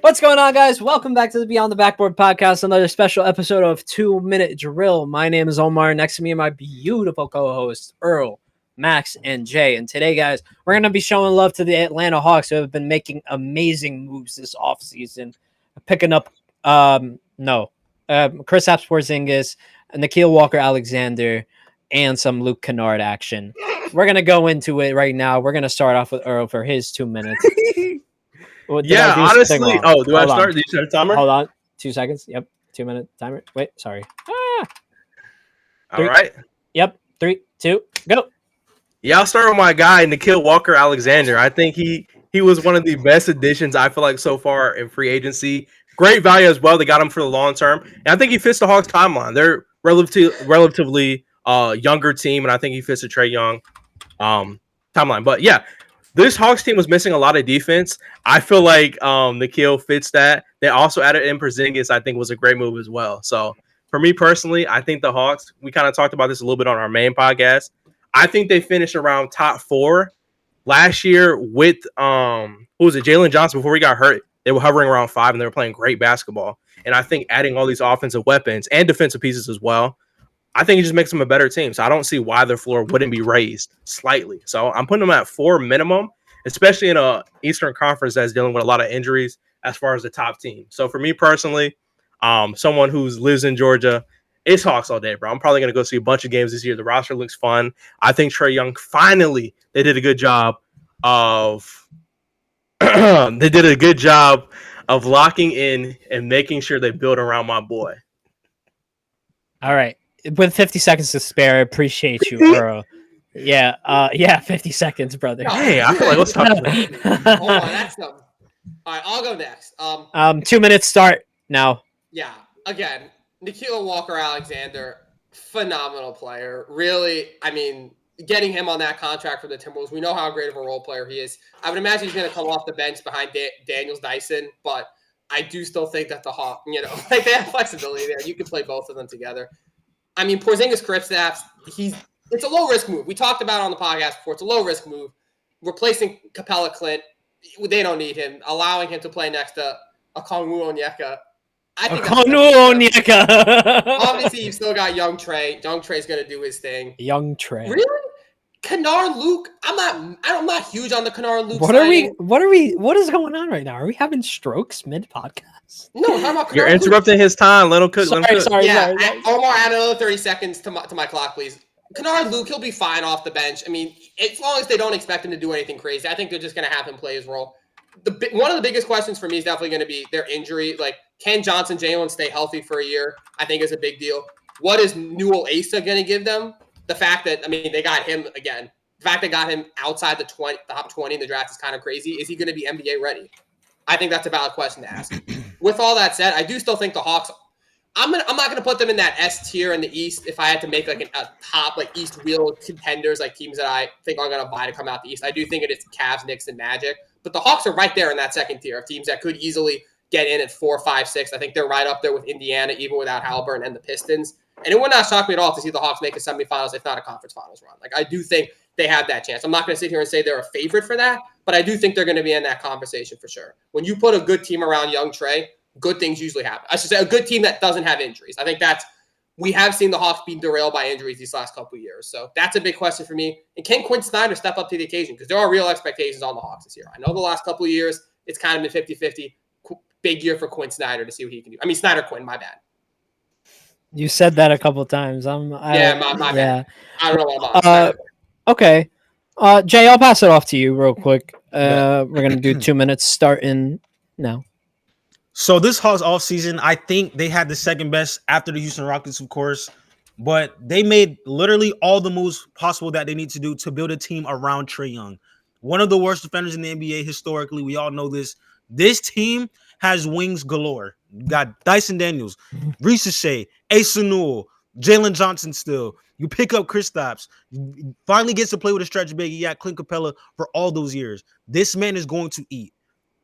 What's going on, guys? Welcome back to the Beyond the Backboard Podcast, another special episode of 2-Minute Drill. My name is Omar. Next to me are my beautiful co-hosts, Earl, Max, and Jay. And today, guys, we're going to be showing love to the Atlanta Hawks, who have been making amazing moves this offseason. Picking up, Kristaps Porzingis, Nickeil Walker-Alexander, and some Luke Kennard action. We're going to go into it right now. We're going to start off with Earl for his 2 minutes. Yeah, honestly. Oh, do I start? Do you start a timer? Hold on. 2 seconds. Yep. 2-minute timer. Wait, sorry. All right. Yep. 3, 2, go. Yeah, I'll start with my guy, Nickeil Walker-Alexander. I think he was one of the best additions, I feel like, so far in free agency. Great value as well. They got him for the long term. And I think he fits the Hawks timeline. They're relatively younger team, and I think he fits the Trae Young timeline. But, yeah. This Hawks team was missing a lot of defense. I feel like Nickeil fits that. They also added in Porzingis, I think, was a great move as well. So, for me personally, I think the Hawks, we kind of talked about this a little bit on our main podcast. I think they finished around top 4 last year with, Jalen Johnson before he got hurt. They were hovering around 5, and they were playing great basketball. And I think adding all these offensive weapons and defensive pieces as well, I think it just makes them a better team. So I don't see why their floor wouldn't be raised slightly. So I'm putting them at 4 minimum, especially in a Eastern Conference that's dealing with a lot of injuries as far as the top team. So for me personally, someone who lives in Georgia, it's Hawks all day, bro. I'm probably going to go see a bunch of games this year. The roster looks fun. I think Trae Young, finally, they did a good job of locking in and making sure they build around my boy. All right. With 50 seconds to spare, I appreciate you, Earl. Yeah, 50 seconds, brother. Hey, I feel like let's talk about Hold on, that's something. All right, I'll go next. 2 minutes start now. Yeah, again, Nickeil Walker-Alexander, phenomenal player. Really, I mean, getting him on that contract for the Timberwolves, we know how great of a role player he is. I would imagine he's going to come off the bench behind Daniels Dyson, but I do still think that the Hawks, they have flexibility there. You can play both of them together. I mean, Porzingis Kristaps, it's a low-risk move. We talked about it on the podcast before. It's a low-risk move. Replacing Capella Clint, they don't need him. Allowing him to play next to Okongwu Onyeka. Obviously, you've still got young Trae. Young Trae's going to do his thing. Young Trae. Really? Kennard Luke? I'm not huge on the Kennard Luke. What is going on right now? Are we having strokes mid-podcast? No, I'm talking about You're interrupting his time. Let him cook. Sorry. Omar, add another 30 seconds to my clock, please. Kennard Luke, he'll be fine off the bench. I mean, as long as they don't expect him to do anything crazy, I think they're just going to have him play his role. One of the biggest questions for me is definitely going to be their injury. Like, can Johnson Jalen stay healthy for a year? I think is a big deal. What is Newell Asa going to give them? The fact that, they got him again. The fact they got him outside the top 20 in the draft is kind of crazy. Is he going to be NBA ready? I think that's a valid question to ask. With all that said, I do still think the Hawks, I'm not going to put them in that S tier in the East if I had to make like a top like East wheel contenders, like teams that I think are going to buy to come out the East. I do think it is Cavs, Knicks, and Magic. But the Hawks are right there in that second tier of teams that could easily get in at 4, 5, 6. I think they're right up there with Indiana, even without Halliburton and the Pistons. And it would not shock me at all to see the Hawks make a semifinals, if not a conference finals run. Like, I do think they have that chance. I'm not going to sit here and say they're a favorite for that, but I do think they're going to be in that conversation for sure. When you put a good team around young Trae, good things usually happen. I should say a good team that doesn't have injuries. I think we have seen the Hawks be derailed by injuries these last couple of years. So that's a big question for me. And can Quinn Snyder step up to the occasion? Because there are real expectations on the Hawks this year. I know the last couple of years, it's kind of been 50-50. Big year for Quinn Snyder to see what he can do. Snyder Quinn, my bad. You said that a couple of times. My bad. I don't know what about okay. Jay, I'll pass it off to you real quick. We're going to do 2 minutes starting now. So this Hawks offseason, I think they had the second best after the Houston Rockets, of course. But they made literally all the moves possible that they need to do to build a team around Trae Young. One of the worst defenders in the NBA historically. We all know this. This team has wings galore. You got Dyson Daniels, Reese Shea, Asa Newell, Jalen Johnson still. You pick up Kristaps. Finally gets to play with a stretch big. You got Clint Capella for all those years. This man is going to eat.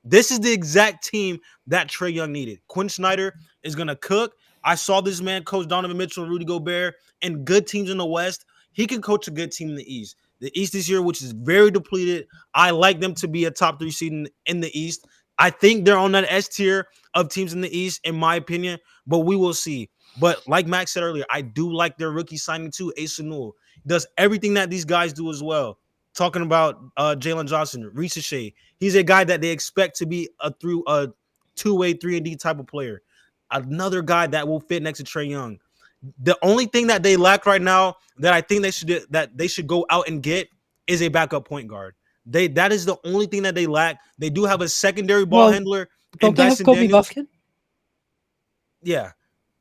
This is the exact team that Trae Young needed. Quinn Snyder is going to cook. I saw this man coach Donovan Mitchell and Rudy Gobert and good teams in the West. He can coach a good team in the East. The East this year, which is very depleted, I like them to be a top 3 seed in the East. I think they're on that S tier of teams in the East, in my opinion, but we will see. But like Max said earlier, I do like their rookie signing too. Ace Newell does everything that these guys do as well. Talking about Jalen Johnson, Shea, he's a guy that they expect to be a two-way 3-and-D type of player. Another guy that will fit next to Trae Young. The only thing that they lack right now that I think they should go out and get is a backup point guard. That is the only thing that they lack. They do have a secondary ball handler. Don't they have Kobe Buffkin? Yeah,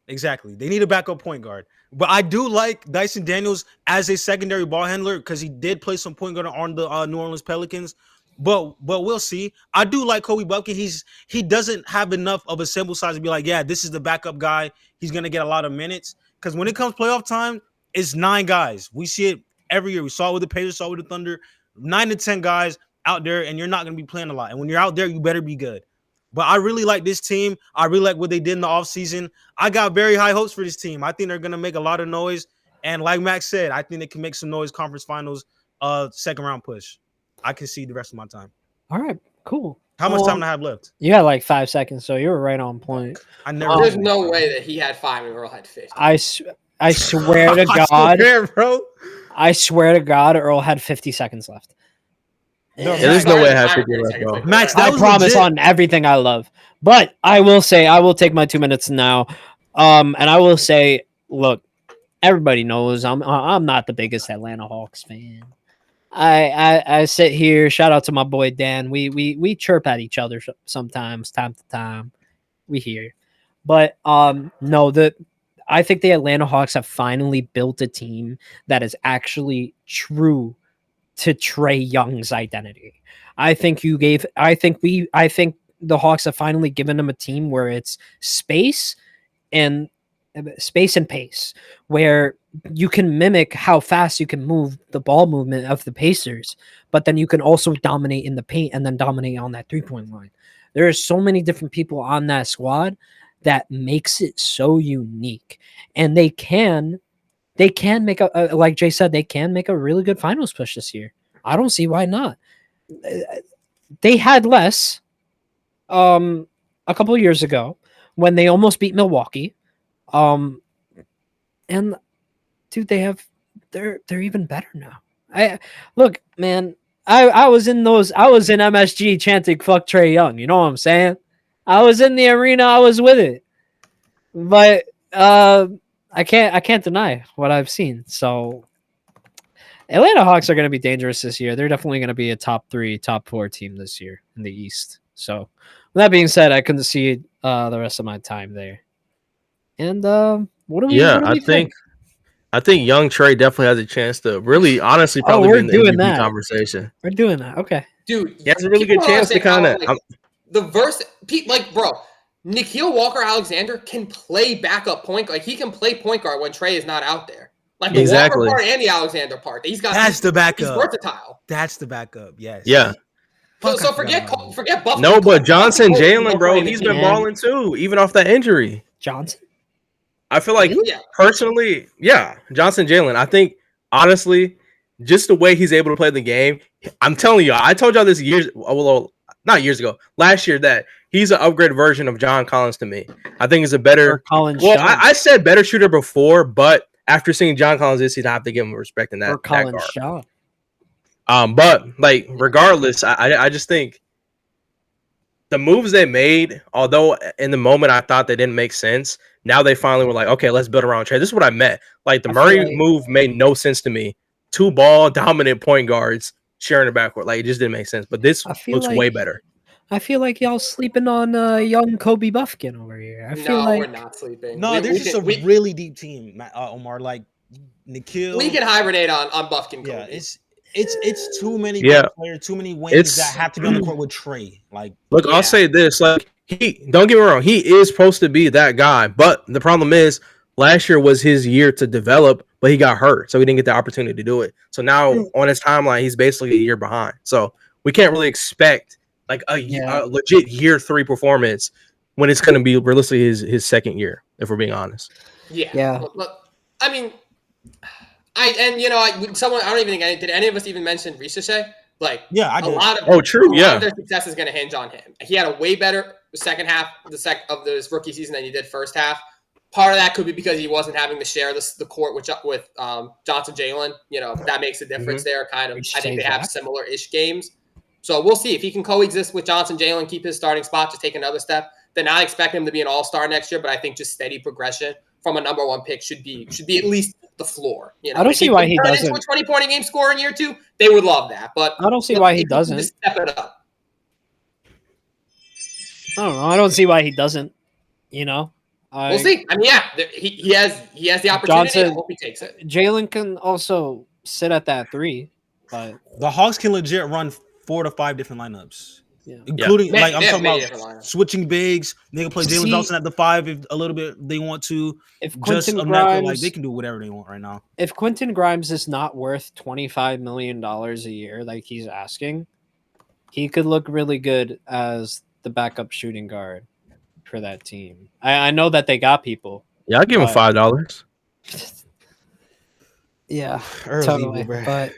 exactly. They need a backup point guard. But I do like Dyson Daniels as a secondary ball handler because he did play some point guard on the New Orleans Pelicans. But we'll see. I do like Kobe Buffkin. He doesn't have enough of a sample size to be like, yeah, this is the backup guy. He's gonna get a lot of minutes. Because when it comes playoff time, it's 9 guys. We see it every year. We saw it with the Pacers, saw it with the Thunder. 9 to 10 guys out there, and you're not gonna be playing a lot. And when you're out there, you better be good. But I really like this team. I really like what they did in the offseason. I got very high hopes for this team. I think they're gonna make a lot of noise. And like Max said, I think they can make some noise conference finals, second round push. I can see the rest of my time. All right, cool. How much time do I have left? You got like 5 seconds, so you were right on point. There's no way that he had 5 and Earl had 50. I swear to God, bro. I swear to God, Earl had 50 seconds left. No, there's no way I have 50 left, bro. Max, I promise on everything I love. But I will say, I will take my 2 minutes now. And I will say, look, everybody knows I'm not the biggest Atlanta Hawks fan. I sit here. Shout out to my boy Dan. We chirp at each other sometimes, time to time. We hear, but no. I think the Atlanta Hawks have finally built a team that is actually true to Trae Young's identity. I think the Hawks have finally given him a team where it's space and pace, where you can mimic how fast you can move the ball movement of the Pacers, but then you can also dominate in the paint and then dominate on that 3-point line. There are so many different people on that squad that makes it so unique, and they can make like Jay said, they can make a really good finals push this year. I don't see why not. They had less a couple of years ago when they almost beat Milwaukee. And dude, they're even better now. Look, man, I was in MSG chanting fuck Trae Young. You know what I'm saying? I was in the arena, I was with it. But I can't deny what I've seen. So Atlanta Hawks are going to be dangerous this year. They're definitely going to be a top 3, top 4 team this year in the East. So with that being said, I couldn't see the rest of my time there. And what do we? Yeah, what do we think? I think young Trae definitely has a chance to really, honestly, probably be in the MVP conversation. We're doing that, okay, dude. He has a really good chance to kind of bro. Nikhil Walker-Alexander can play backup point. Like, he can play point guard when Trae is not out there. Like the exactly. Walker part and the Alexander part. That's the backup. He's versatile. That's the backup. Yes. Yeah. So forget Buffalo. No, but Johnson, Jalen, bro, he's been balling too, even off that injury. Johnson. I feel like personally, Johnson, Jalen. I think honestly, just the way he's able to play the game. I'm telling you, I told y'all this not years ago, last year, that he's an upgraded version of John Collins to me. I think he's a better. I said better shooter before, but after seeing John Collins this season, I have to give him respect in that. But like regardless, I just think the moves they made, although in the moment I thought they didn't make sense, now they finally were like, okay, let's build around Trae. This is what I meant. Like the Murray move made no sense to me. 2 ball dominant point guards sharing the backcourt. Like it just didn't make sense. But this looks way better. I feel like y'all sleeping on young Kobe Buffkin over here. We're not sleeping. No, they're just a really deep team, Omar. Like Nikhil. We can hibernate on Buffkin. Yeah, Kobe. It's too many players, too many wings that have to be on the court with Trae. Like, look, I'll say this: like don't get me wrong, he is supposed to be that guy. But the problem is, last year was his year to develop, but he got hurt, so he didn't get the opportunity to do it. So now on his timeline, he's basically a year behind. So we can't really expect like a legit year 3 performance when it's going to be realistically his second year, if we're being honest. Yeah. Look, I mean, I don't even think did any of us even mention Shea? Like, Yeah, I a did. lot of Oh, true. a lot Yeah. of their success is going to hinge on him. He had a way better second half of this rookie season than he did first half. Part of that could be because he wasn't having to share the court with Johnson Jalen. You know, that makes a difference there. Kind of, I think they have similar-ish games. So we'll see if he can coexist with Johnson Jalen, keep his starting spot, just take another step. Then I expect him to be an all-star next year, but I think just steady progression from a number one pick should be at least the floor. You know, I don't see why he doesn't. Into a 20-point a game score in year 2, they would love that. But I don't see why he doesn't. Just step it up. I don't know. I don't see why he doesn't. You know, we'll see. I mean, yeah, he has the opportunity. Johnson, I hope he takes it. Jalen can also sit at that 3, but the Hawks can legit run 4 to 5 different lineups. Yeah. Including Yeah. like I'm talking about switching bigs. They can play Jalen Johnson at the 5 if a little bit they want to. If just Quentin Grimes, like they can do whatever they want right now. If Quentin Grimes is not worth $25 million a year, like he's asking, he could look really good as the backup shooting guard for that team. I know that they got people. Yeah, I'll give him $5. Yeah, Early, totally. But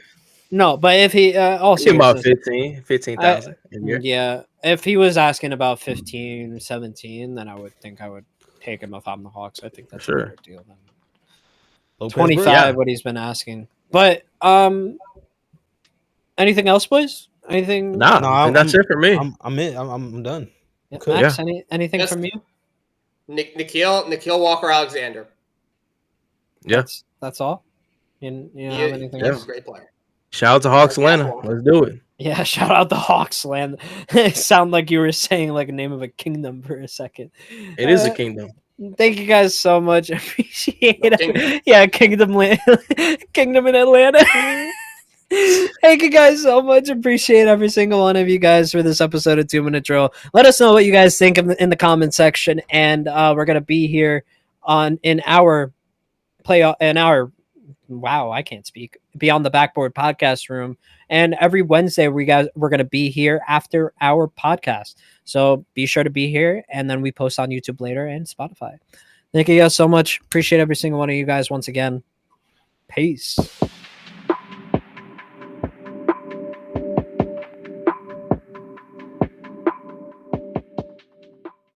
no, but if he also about 15,000 a year. Yeah, if he was asking about 15, 17, then I would take him if I'm the Hawks. I think that's a better deal than 25 what he's been asking. But anything else, boys? Anything? No, that's it for me. I'm done. Yeah, Max, anything from you? Nikhil Walker-Alexander. Yeah, that's all. You know, have anything else? Great player. Shout out to Hawks Atlanta. Let's do it. Yeah, shout out to Hawks Land. It sounded like you were saying like a name of a kingdom for a second. It is a kingdom. Thank you guys so much. Appreciate it. Yeah, Kingdom in Atlanta. Thank you guys so much. Appreciate every single one of you guys for this episode of 2 Minute Drill. Let us know what you guys think in the comment section, and we're gonna be here in our wow, I can't speak. Beyond the Backboard podcast room. And every Wednesday, we're going to be here after our podcast. So be sure to be here. And then we post on YouTube later and Spotify. Thank you guys so much. Appreciate every single one of you guys once again. Peace.